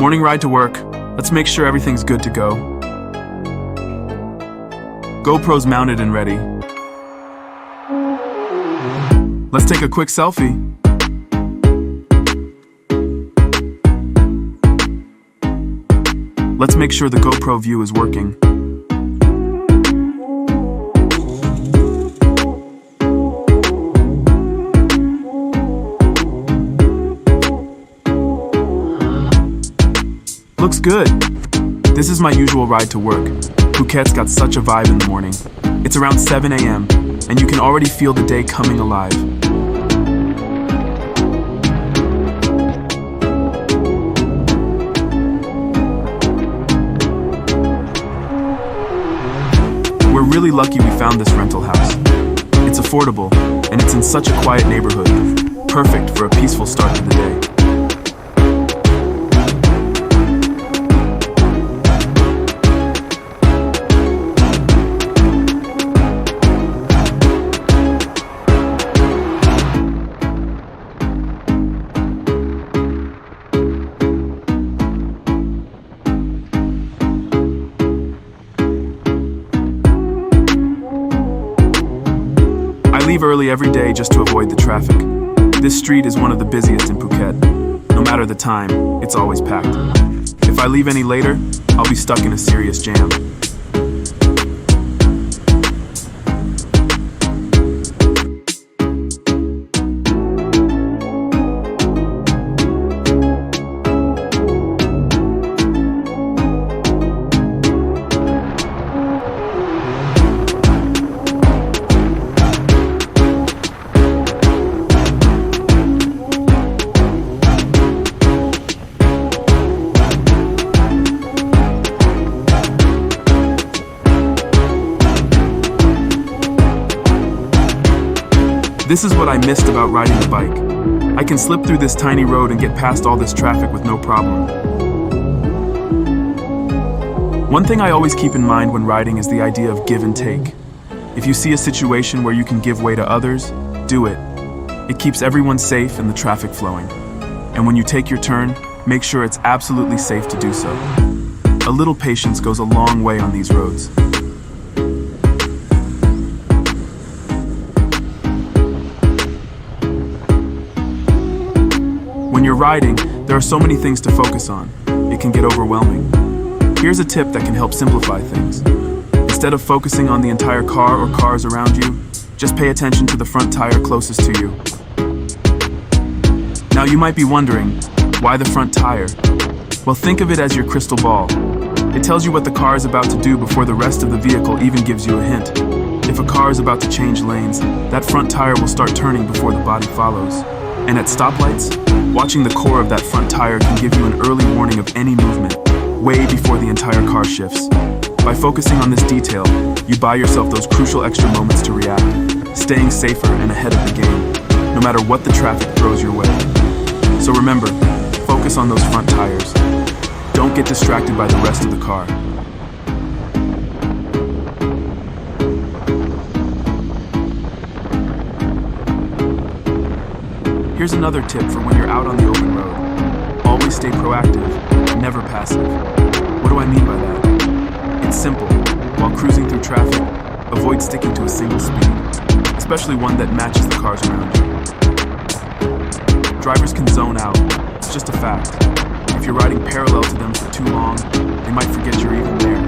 Morning ride to work. Let's make sure everything's good to go. GoPro's mounted and ready. Let's take a quick selfie. Let's make sure the GoPro view is working. Looks good. This is my usual ride to work. Phuket's got such a vibe in the morning. It's around 7 a.m., and you can already feel the day coming alive. We're really lucky we found this rental house. It's affordable, and it's in such a quiet neighborhood. Perfect for a peaceful start to the day. I leave early every day just to avoid the traffic. This street is one of the busiest in Phuket. No matter the time, it's always packed. If I leave any later, I'll be stuck in a serious jam. This is what I missed about riding a bike. I can slip through this tiny road and get past all this traffic with no problem. One thing I always keep in mind when riding is the idea of give and take. If you see a situation where you can give way to others, do it. It keeps everyone safe and the traffic flowing. And when you take your turn, make sure it's absolutely safe to do so. A little patience goes a long way on these roads. When you're riding, there are so many things to focus on. It can get overwhelming. Here's a tip that can help simplify things. Instead of focusing on the entire car or cars around you, just pay attention to the front tire closest to you. Now you might be wondering, why the front tire? Well, think of it as your crystal ball. It tells you what the car is about to do before the rest of the vehicle even gives you a hint. If a car is about to change lanes, that front tire will start turning before the body follows. And at stoplights, watching the core of that front tire can give you an early warning of any movement, way before the entire car shifts. By focusing on this detail, you buy yourself those crucial extra moments to react, staying safer and ahead of the game, no matter what the traffic throws your way. So remember, focus on those front tires. Don't get distracted by the rest of the car. Here's another tip for when you're out on the open road. Always stay proactive, never passive. What do I mean by that? It's simple. While cruising through traffic, avoid sticking to a single speed, especially one that matches the cars around you. Drivers can zone out. It's just a fact. If you're riding parallel to them for too long, they might forget you're even there.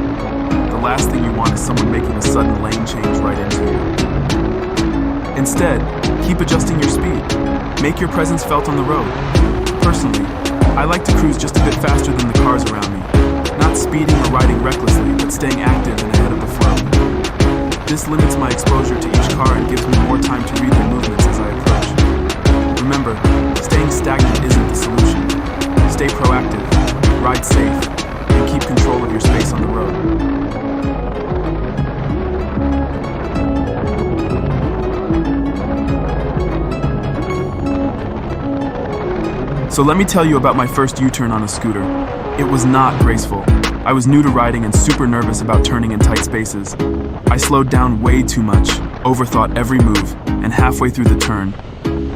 The last thing you want is someone making a sudden lane change right into you. Instead, keep adjusting your speed. Make your presence felt on the road. Personally, I like to cruise just a bit faster than the cars around me. Not speeding or riding recklessly, but staying active and ahead of the flow. This limits my exposure to each car and gives me more time to read their movements as I approach. Remember, staying stagnant isn't the solution. Stay proactive, ride safe, and keep control of your space on the road. So let me tell you about my first U-turn on a scooter. It was not graceful. I was new to riding and super nervous about turning in tight spaces. I slowed down way too much, overthought every move, and halfway through the turn,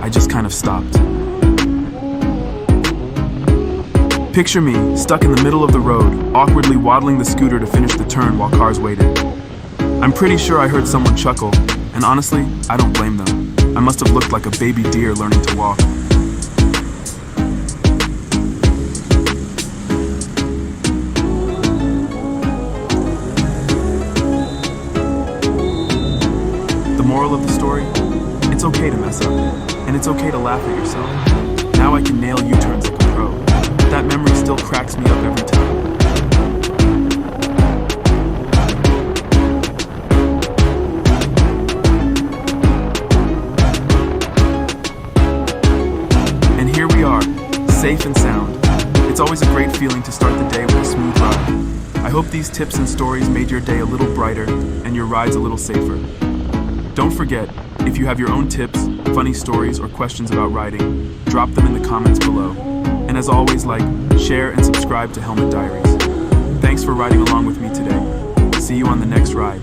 I just kind of stopped. Picture me, stuck in the middle of the road, awkwardly waddling the scooter to finish the turn while cars waited. I'm pretty sure I heard someone chuckle, and honestly, I don't blame them. I must have looked like a baby deer learning to walk. The moral of the story? It's okay to mess up, and it's okay to laugh at yourself. Now I can nail U-turns like a pro. That memory still cracks me up every time. And here we are, safe and sound. It's always a great feeling to start the day with a smooth ride. I hope these tips and stories made your day a little brighter and your rides a little safer. Don't forget, if you have your own tips, funny stories, or questions about riding, drop them in the comments below. And as always, like, share, and subscribe to Helmet Diaries. Thanks for riding along with me today. See you on the next ride.